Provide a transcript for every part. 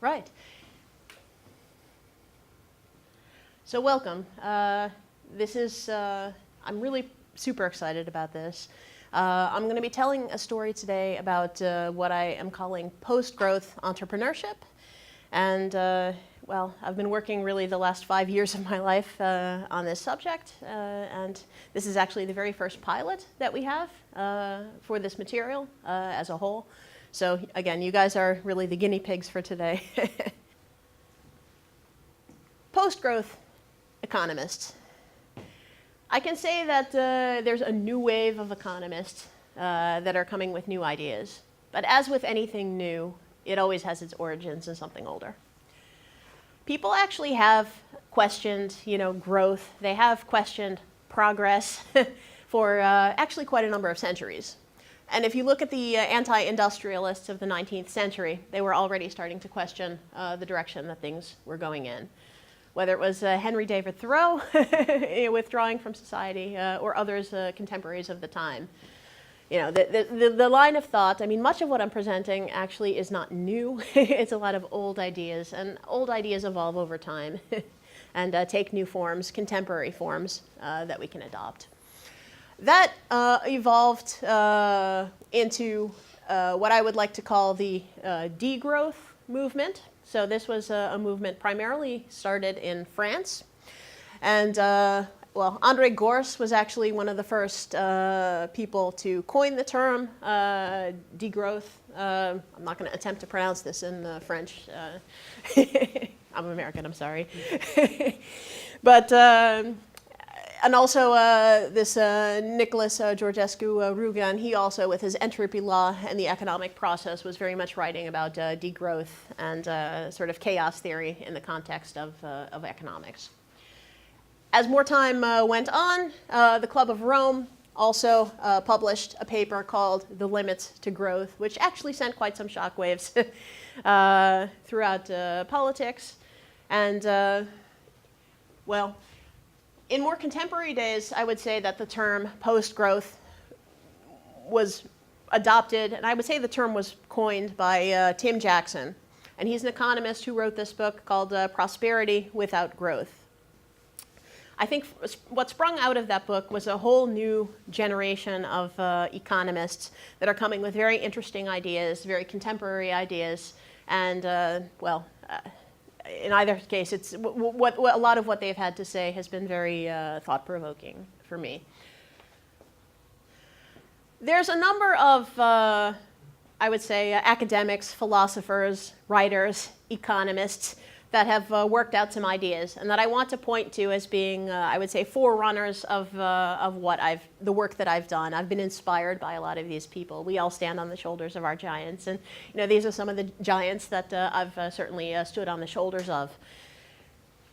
Right. So welcome. I'm really super excited about this. I'm going to be telling a story today about what I am calling post-growth entrepreneurship. And, well, I've been working really the last 5 years of my life on this subject. And this is actually the very first pilot that we have for this material as a whole. So, again, you guys are really the guinea pigs for today. Post-growth economists. I can say that there's a new wave of economists that are coming with new ideas. But as with anything new, it always has its origins in something older. People actually have questioned, growth. They have questioned progress for actually quite a number of centuries. And if you look at the anti-industrialists of the 19th century, they were already starting to question the direction that things were going in. Whether it was Henry David Thoreau withdrawing from society or others contemporaries of the time. The line of thought, much of what I'm presenting actually is not new. It's a lot of old ideas, and old ideas evolve over time and take new forms, contemporary forms that we can adopt. That evolved into what I would like to call the degrowth movement. So this was a movement primarily started in France. And, André Gorz was actually one of the first people to coin the term degrowth. I'm not going to attempt to pronounce this in French. I'm American, I'm sorry. But, and also this Nicholas Georgescu-Roegen, he also, with his entropy law and the economic process, was very much writing about degrowth and sort of chaos theory in the context of economics. As more time went on, the Club of Rome also published a paper called The Limits to Growth, which actually sent quite some shockwaves throughout politics. And, in more contemporary days, I would say that the term post-growth was adopted, and I would say the term was coined by Tim Jackson. And he's an economist who wrote this book called Prosperity Without Growth. I think what sprung out of that book was a whole new generation of economists that are coming with very interesting ideas, very contemporary ideas, and, in either case, it's a lot of what they've had to say has been very thought-provoking for me. There's a number of, I would say, academics, philosophers, writers, economists that have worked out some ideas, and that I want to point to as being, I would say, forerunners of the work that I've done. I've been inspired by a lot of these people. We all stand on the shoulders of our giants, and these are some of the giants that I've certainly stood on the shoulders of.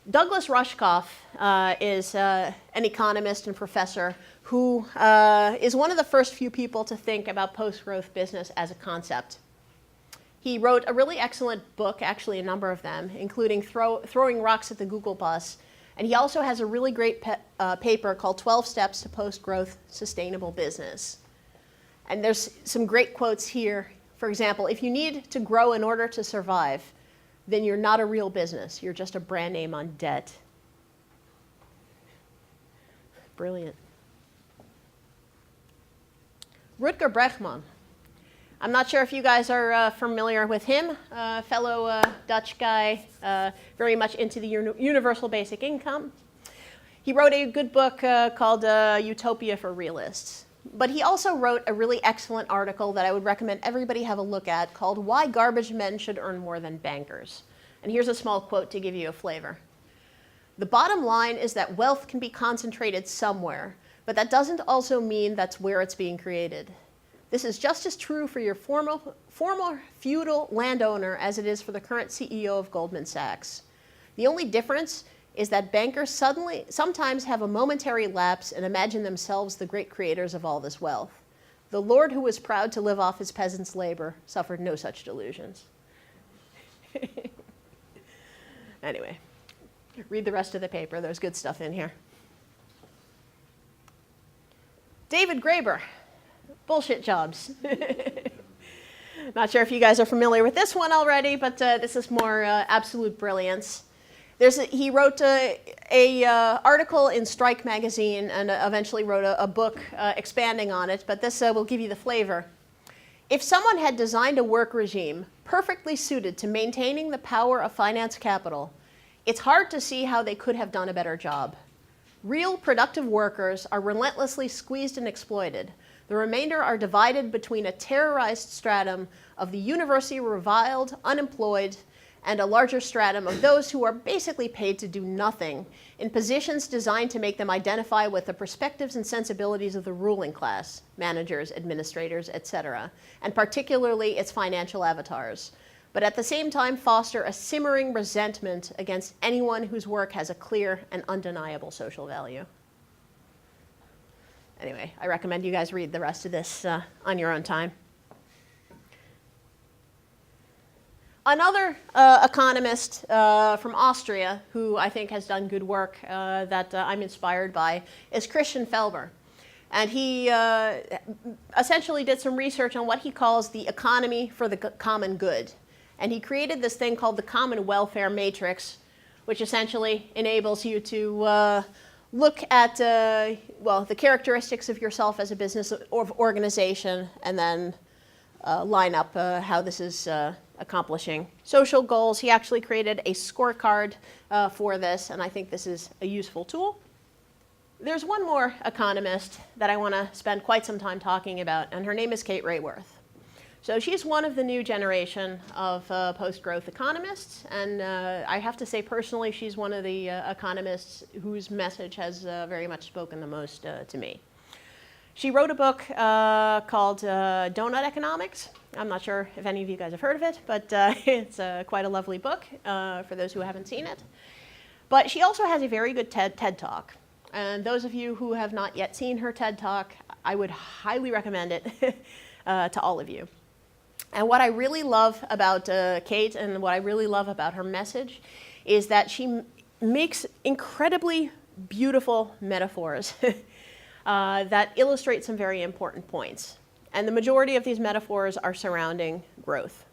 Douglas Rushkoff is an economist and professor who is one of the first few people to think about post-growth business as a concept. He wrote a really excellent book, actually a number of them, including Throwing Rocks at the Google Bus. And he also has a really great paper called 12 Steps to Post-Growth Sustainable Business. And there's some great quotes here. For example, if you need to grow in order to survive, then you're not a real business. You're just a brand name on debt. Brilliant. Rutger Bregman. I'm not sure if you guys are familiar with him, fellow Dutch guy, very much into the universal basic income. He wrote a good book called Utopia for Realists. But he also wrote a really excellent article that I would recommend everybody have a look at called Why Garbage Men Should Earn More Than Bankers. And here's a small quote to give you a flavor. The bottom line is that wealth can be concentrated somewhere, but that doesn't also mean that's where it's being created. This is just as true for your former feudal landowner as it is for the current CEO of Goldman Sachs. The only difference is that bankers sometimes have a momentary lapse and imagine themselves the great creators of all this wealth. The lord who was proud to live off his peasants' labor suffered no such delusions. Anyway, read the rest of the paper. There's good stuff in here. David Graeber. Bullshit jobs. Not sure if you guys are familiar with this one already, but this is more absolute brilliance. He wrote a article in Strike magazine and eventually wrote a book expanding on it, but this will give you the flavor. If someone had designed a work regime perfectly suited to maintaining the power of finance capital, it's hard to see how they could have done a better job. Real productive workers are relentlessly squeezed and exploited. The remainder are divided between a terrorized stratum of the universally reviled, unemployed, and a larger stratum of those who are basically paid to do nothing in positions designed to make them identify with the perspectives and sensibilities of the ruling class, managers, administrators, etc., and particularly its financial avatars, but at the same time foster a simmering resentment against anyone whose work has a clear and undeniable social value. Anyway, I recommend you guys read the rest of this on your own time. Another economist from Austria who I think has done good work that I'm inspired by is Christian Felber. And he essentially did some research on what he calls the economy for the common good. And he created this thing called the common welfare matrix, which essentially enables you to look at the characteristics of yourself as a business or organization and then line up how this is accomplishing social goals. He actually created a scorecard for this, and I think this is a useful tool. There's one more economist that I want to spend quite some time talking about, and her name is Kate Raworth. So she's one of the new generation of post-growth economists, and I have to say personally she's one of the economists whose message has very much spoken the most to me. She wrote a book called Donut Economics. I'm not sure if any of you guys have heard of it, but it's quite a lovely book for those who haven't seen it. But she also has a very good TED Talk. And those of you who have not yet seen her TED Talk, I would highly recommend it to all of you. And what I really love about Kate and what I really love about her message is that she makes incredibly beautiful metaphors that illustrate some very important points. And the majority of these metaphors are surrounding growth.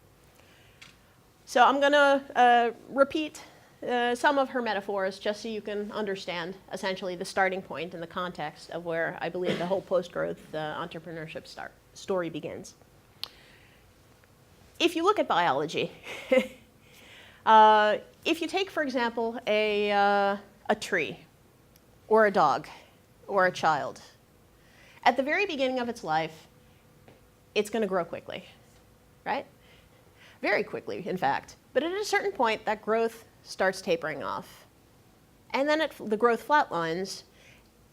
So I'm going to repeat some of her metaphors just so you can understand essentially the starting point and the context of where I believe the whole post-growth entrepreneurship story begins. If you look at biology, if you take, for example, a tree or a dog or a child, at the very beginning of its life, it's going to grow quickly, right? Very quickly, in fact. But at a certain point, that growth starts tapering off. And then the growth flatlines,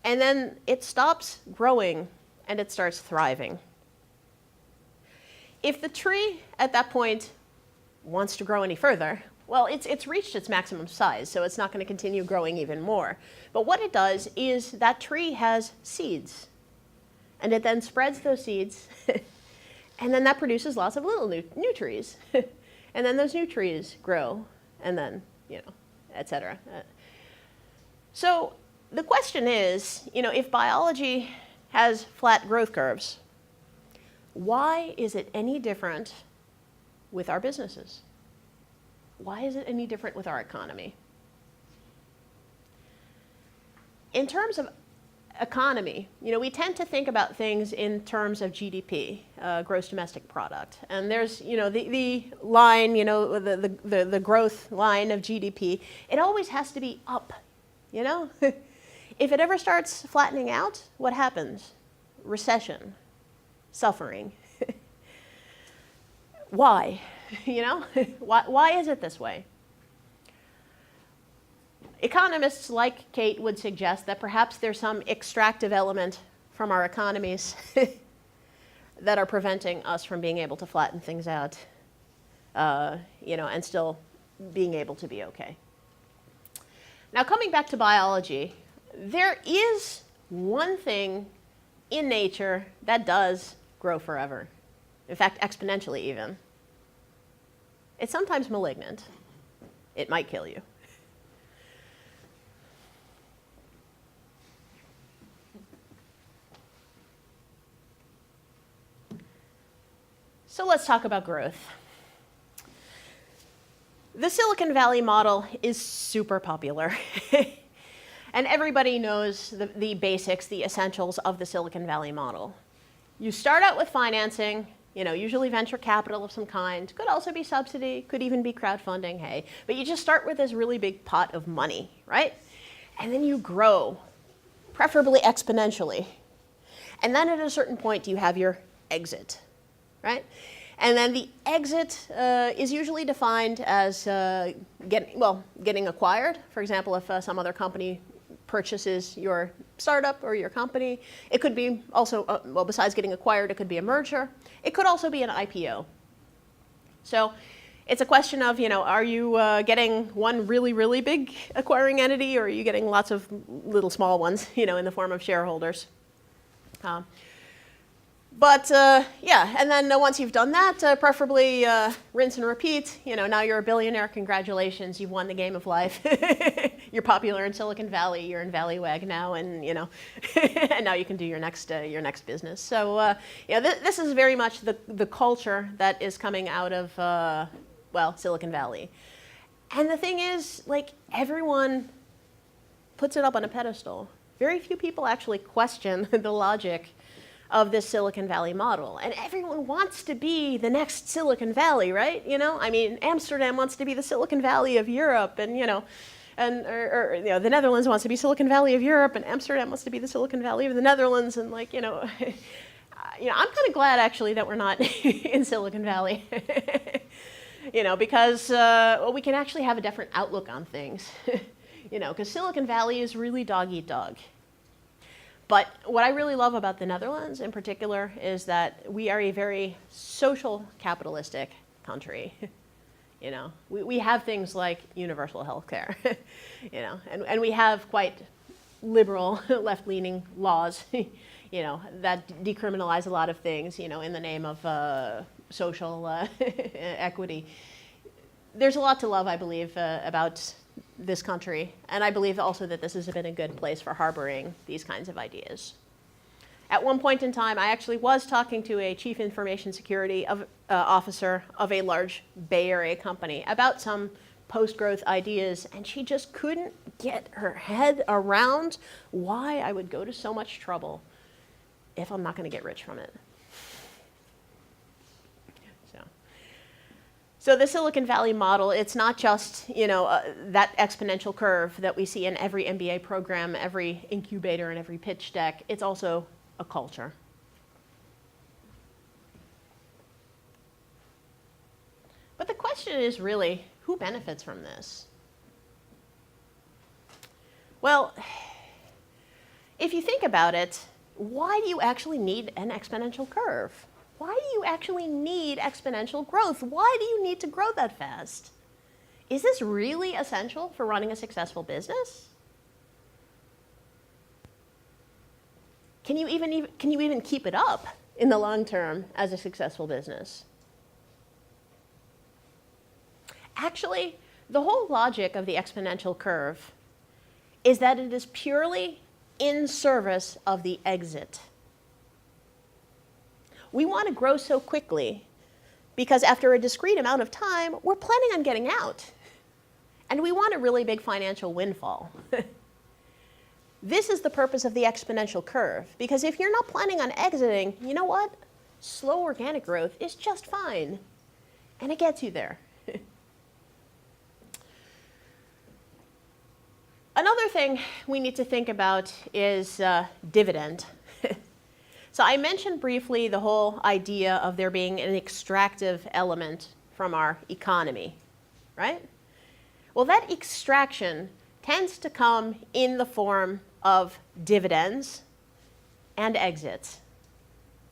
and then it stops growing and it starts thriving. If the tree at that point wants to grow any further, well, it's reached its maximum size, so it's not going to continue growing even more. But what it does is that tree has seeds, and it then spreads those seeds, and then that produces lots of little new trees. And then those new trees grow, and then, et cetera. So the question is, if biology has flat growth curves, why is it any different with our businesses? Why is it any different with our economy? In terms of economy, we tend to think about things in terms of GDP, gross domestic product. And there's, the line, the growth line of GDP, it always has to be up, If it ever starts flattening out, what happens? Recession, suffering. Why? Why is it this way? Economists like Kate would suggest that perhaps there's some extractive element from our economies that are preventing us from being able to flatten things out, and still being able to be okay. Now, coming back to biology, there is one thing in nature that does grow forever. In fact, exponentially even. It's sometimes malignant. It might kill you. So let's talk about growth. The Silicon Valley model is super popular. And everybody knows the basics, the essentials of the Silicon Valley model. You start out with financing, usually venture capital of some kind. Could also be subsidy, could even be crowdfunding, hey. But you just start with this really big pot of money, right? And then you grow, preferably exponentially. And then at a certain point, you have your exit, right? And then the exit is usually defined as getting acquired. For example, if some other company purchases your startup or your company. It could be also, besides getting acquired, it could be a merger. It could also be an IPO. So it's a question of, are you getting one really, really big acquiring entity, or are you getting lots of little small ones, in the form of shareholders? And then once you've done that, preferably rinse and repeat. Now you're a billionaire. Congratulations, you've won the game of life. You're popular in Silicon Valley. You're in Valleywag now, and and now you can do your next business. So this is very much the culture that is coming out of Silicon Valley. And the thing is, everyone puts it up on a pedestal. Very few people actually question the logic of this Silicon Valley model. And everyone wants to be the next Silicon Valley, right? Amsterdam wants to be the Silicon Valley of Europe, and the Netherlands wants to be Silicon Valley of Europe, and Amsterdam wants to be the Silicon Valley of the Netherlands, and I'm kind of glad actually that we're not in Silicon Valley. Because we can actually have a different outlook on things. Because Silicon Valley is really dog eat dog. But what I really love about the Netherlands in particular is that we are a very social capitalistic country. We have things like universal health care, and we have quite liberal left-leaning laws, that decriminalize a lot of things, in the name of social equity. There's a lot to love, I believe, about this country, and I believe also that this has been a good place for harboring these kinds of ideas. At one point in time, I actually was talking to a chief information security officer of a large Bay Area company about some post-growth ideas, and she just couldn't get her head around why I would go to so much trouble if I'm not going to get rich from it. So the Silicon Valley model, it's not just, that exponential curve that we see in every MBA program, every incubator, and every pitch deck. It's also a culture. But the question is really, who benefits from this? Well, if you think about it, why do you actually need an exponential curve? Why do you actually need exponential growth? Why do you need to grow that fast? Is this really essential for running a successful business? Can you even keep it up in the long term as a successful business? Actually, the whole logic of the exponential curve is that it is purely in service of the exit. We want to grow so quickly because after a discrete amount of time, we're planning on getting out. And we want a really big financial windfall. This is the purpose of the exponential curve, because if you're not planning on exiting, you know what? Slow organic growth is just fine. And it gets you there. Another thing we need to think about is dividend. So I mentioned briefly the whole idea of there being an extractive element from our economy, right? Well, that extraction tends to come in the form of dividends and exits,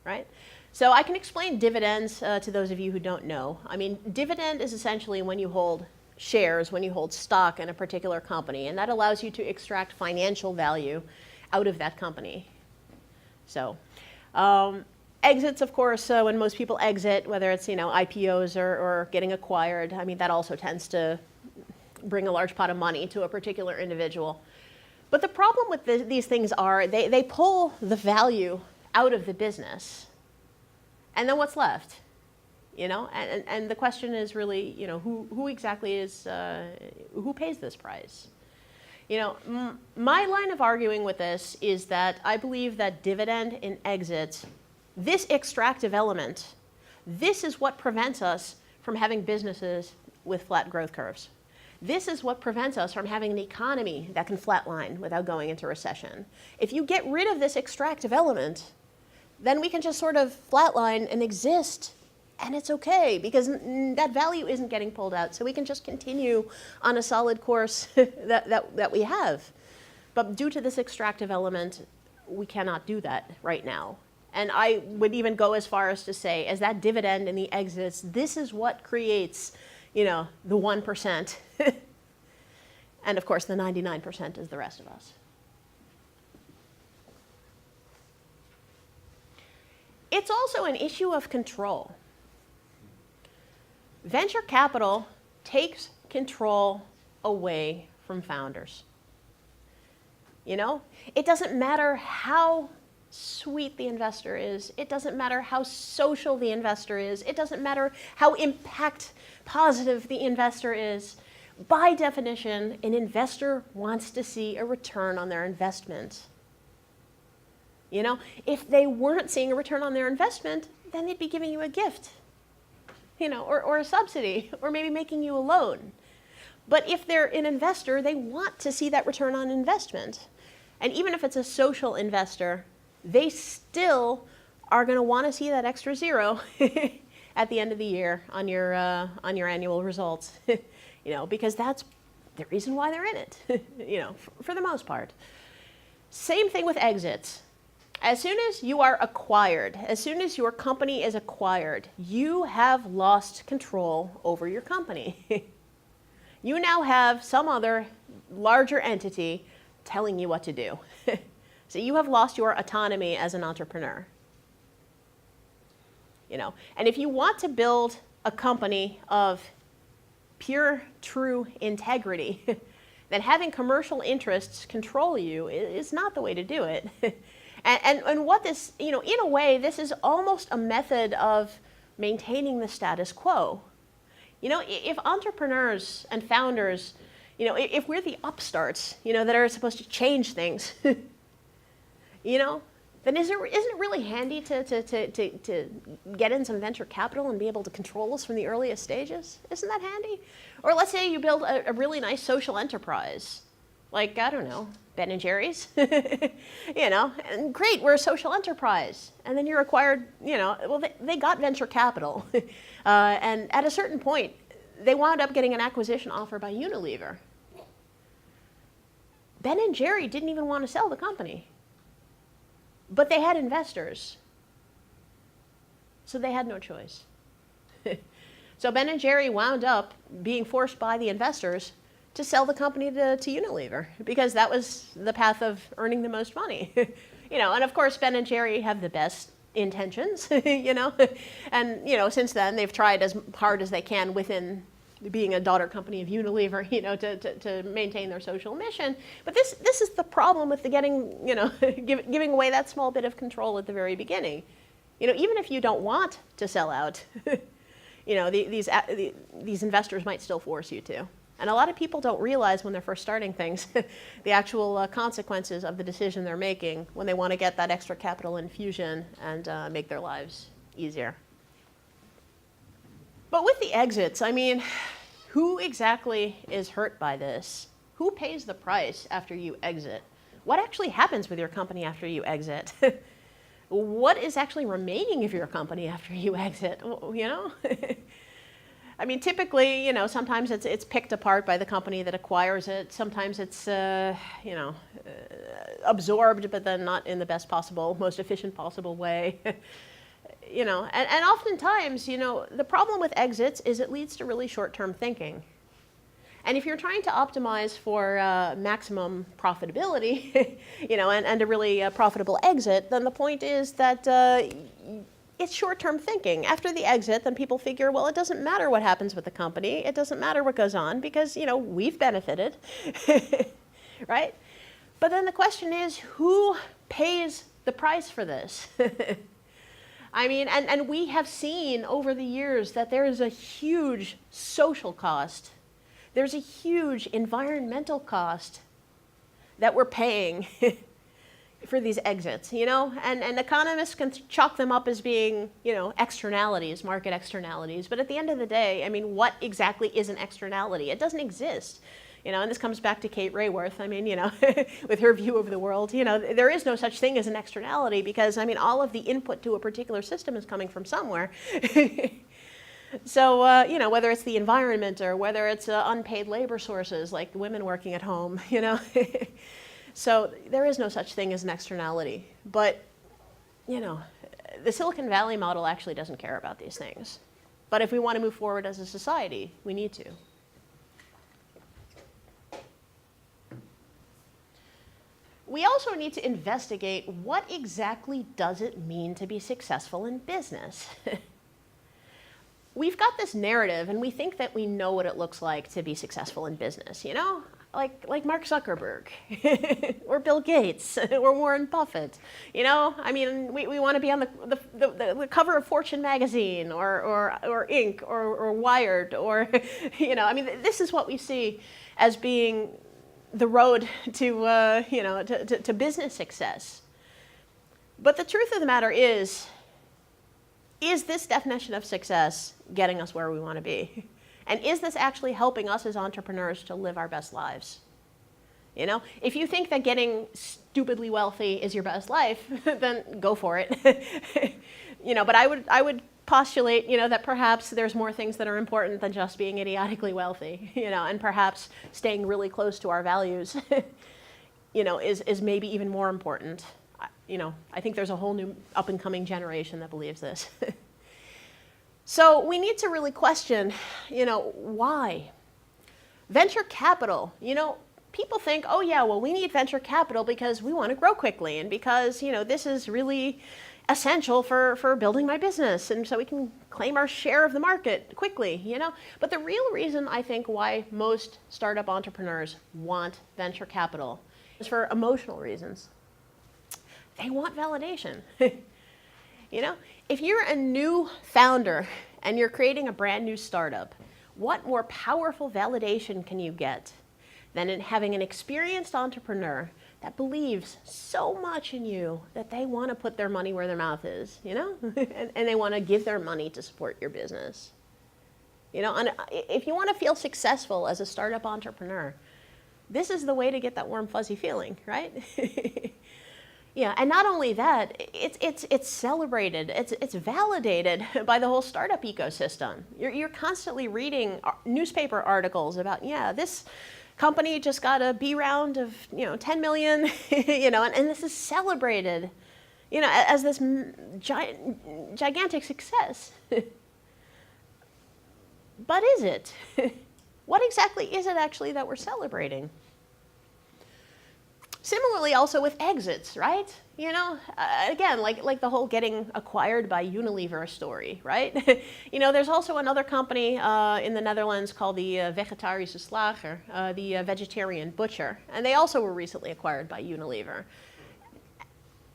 right? So I can explain dividends to those of you who don't know. I mean, dividend is essentially when you hold shares, when you hold stock in a particular company, and that allows you to extract financial value out of that company. So exits, of course, when most people exit, whether it's IPOs or getting acquired, I mean, that also tends to bring a large pot of money to a particular individual. But the problem with these things are they pull the value out of the business. And then what's left? You know, and the question is really, you know, who exactly is, who pays this price? You know, my line of arguing with this is that I believe that dividend and exit, this extractive element, this is what prevents us from having businesses with flat growth curves. This is what prevents us from having an economy that can flatline without going into recession. If you get rid of this extractive element, then we can just sort of flatline and exist, and it's okay, because that value isn't getting pulled out, so we can just continue on a solid course that we have. But due to this extractive element, we cannot do that right now. And I would even go as far as to say, as that dividend and the exits, this is what creates, you know, the 1%. And of course, the 99% is the rest of us. It's also an issue of control. Venture capital takes control away from founders. You know, it doesn't matter how sweet the investor is. It doesn't matter how social the investor is. It doesn't matter how impact positive the investor is. By definition, an investor wants to see a return on their investment. You know, if they weren't seeing a return on their investment, then they'd be giving you a gift, you know, or a subsidy, or maybe making you a loan. But if they're an investor, they want to see that return on investment. And even if it's a social investor, they still are going to want to see that extra zero at the end of the year on your annual results, you know, because that's the reason why they're in it, you know, for the most part. Same thing with exits. As soon as you are acquired, as soon as your company is acquired, you have lost control over your company. You now have some other larger entity telling you what to do. So you have lost your autonomy as an entrepreneur. You know, and if you want to build a company of pure, true integrity, then having commercial interests control you is not the way to do it. And what this, you know, in a way, this is almost a method of maintaining the status quo. You know, if entrepreneurs and founders, you know, if we're the upstarts, you know, that are supposed to change things, you know, then isn't it really handy to get in some venture capital and be able to control us from the earliest stages? Isn't that handy? Or let's say you build a really nice social enterprise, like, I don't know, Ben & Jerry's, you know, and great, we're a social enterprise. And then you're acquired, you know, well, they got venture capital. And at a certain point, they wound up getting an acquisition offer by Unilever. Ben & Jerry didn't even want to sell the company. But they had investors. So they had no choice. So Ben & Jerry wound up being forced by the investors to sell the company to Unilever, because that was the path of earning the most money. You know, and of course Ben & Jerry have the best intentions, you know, and you know, since then they've tried as hard as they can within being a daughter company of Unilever, you know, to maintain their social mission. But this is the problem with the getting, you know, giving away that small bit of control at the very beginning. You know, even if you don't want to sell out, you know, these investors might still force you to. And a lot of people don't realize when they're first starting things the actual consequences of the decision they're making when they want to get that extra capital infusion and make their lives easier. But with the exits, I mean, who exactly is hurt by this? Who pays the price after you exit? What actually happens with your company after you exit? What is actually remaining of your company after you exit, you know? I mean, typically, you know, sometimes it's picked apart by the company that acquires it. Sometimes it's, you know, absorbed, but then not in the best possible, most efficient possible way. You know, and oftentimes, you know, the problem with exits is it leads to really short-term thinking. And if you're trying to optimize for maximum profitability, you know, and a really profitable exit, then the point is that it's short-term thinking. After the exit, then people figure, well, it doesn't matter what happens with the company. It doesn't matter what goes on because, you know, we've benefited, right? But then the question is, who pays the price for this? I mean, and we have seen over the years that there is a huge social cost. There's a huge environmental cost that we're paying for these exits, you know? And economists can chalk them up as being, you know, externalities, market externalities. But at the end of the day, I mean, what exactly is an externality? It doesn't exist. You know, and this comes back to Kate Raworth. I mean, you know, with her view of the world, you know, there is no such thing as an externality because, I mean, all of the input to a particular system is coming from somewhere. So, you know, whether it's the environment or whether it's unpaid labor sources like women working at home, you know. So there is no such thing as an externality. But, you know, the Silicon Valley model actually doesn't care about these things. But if we want to move forward as a society, we need to. We also need to investigate what exactly does it mean to be successful in business. We've got this narrative, and we think that we know what it looks like to be successful in business, you know? Like Mark Zuckerberg, or Bill Gates, or Warren Buffett, you know? I mean, we want to be on the cover of Fortune magazine, or Inc, or Wired, or, you know, I mean, this is what we see as being the road to, you know, to business success. But the truth of the matter is this definition of success getting us where we want to be? And is this actually helping us as entrepreneurs to live our best lives? You know, if you think that getting stupidly wealthy is your best life, then go for it. You know, but I would postulate, you know, that perhaps there's more things that are important than just being idiotically wealthy, you know, and perhaps staying really close to our values, you know, is maybe even more important. You know, I think there's a whole new up-and-coming generation that believes this. So we need to really question, you know, why? Venture capital, you know, people think, oh yeah, well, we need venture capital because we want to grow quickly and because, you know, this is really essential for building my business and so we can claim our share of the market quickly, you know? But the real reason I think why most startup entrepreneurs want venture capital is for emotional reasons. They want validation. You know, if you're a new founder and you're creating a brand new startup, what more powerful validation can you get than in having an experienced entrepreneur that believes so much in you that they want to put their money where their mouth is, you know, and they want to give their money to support your business. You know, and if you want to feel successful as a startup entrepreneur, this is the way to get that warm, fuzzy feeling, right? Yeah, and not only that, it's celebrated, it's validated by the whole startup ecosystem. You're constantly reading newspaper articles about, yeah, this company just got a B round of, you know, 10 million, you know, and this is celebrated, you know, as this gigantic success. But is it? What exactly is it actually that we're celebrating? Similarly, also with exits, right? You know, again, like the whole getting acquired by Unilever story, right? You know, there's also another company in the Netherlands called the Vegetarische Slager, the vegetarian butcher, and they also were recently acquired by Unilever.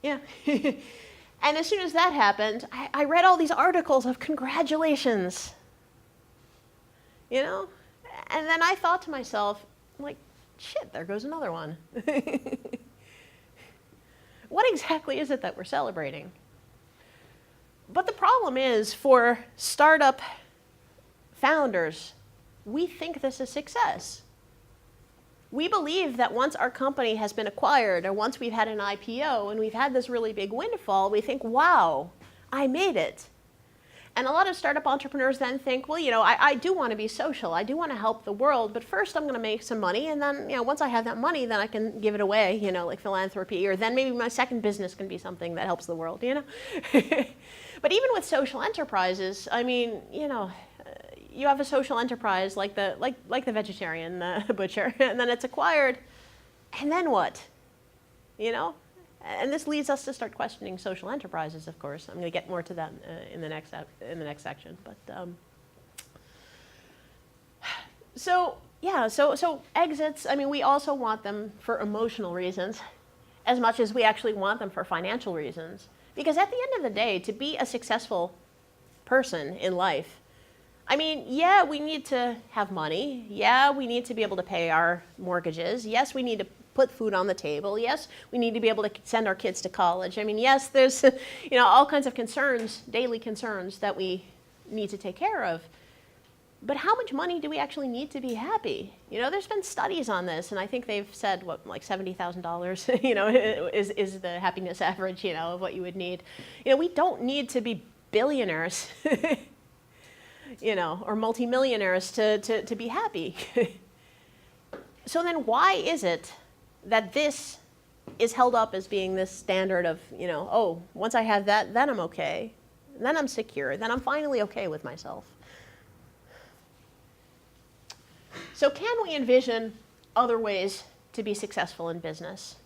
Yeah. And as soon as that happened, I read all these articles of congratulations, you know? And then I thought to myself, like, shit, there goes another one. What exactly is it that we're celebrating? But the problem is, for startup founders, we think this is success. We believe that once our company has been acquired, or once we've had an IPO and we've had this really big windfall, we think, wow, I made it. And a lot of startup entrepreneurs then think, well, you know, I do want to be social. I do want to help the world. But first, I'm going to make some money. And then, you know, once I have that money, then I can give it away, you know, like philanthropy. Or then maybe my second business can be something that helps the world, you know. But even with social enterprises, I mean, you know, you have a social enterprise like the vegetarian butcher. And then it's acquired. And then what? You know? And this leads us to start questioning social enterprises, of course. I'm going to get more to that in the next section. But so exits. I mean, we also want them for emotional reasons, as much as we actually want them for financial reasons. Because at the end of the day, to be a successful person in life, I mean, yeah, we need to have money. Yeah, we need to be able to pay our mortgages. Yes, we need to put food on the table. Yes, we need to be able to send our kids to college. I mean, yes, there's all kinds of concerns, daily concerns that we need to take care of. But how much money do we actually need to be happy? There's been studies on this, and I think they've said like $70,000, is the happiness average, of what you would need. We don't need to be billionaires, or multimillionaires to be happy. So then why is it that this is held up as being this standard of, oh, once I have that, then I'm okay. Then I'm secure. Then I'm finally okay with myself. So can we envision other ways to be successful in business?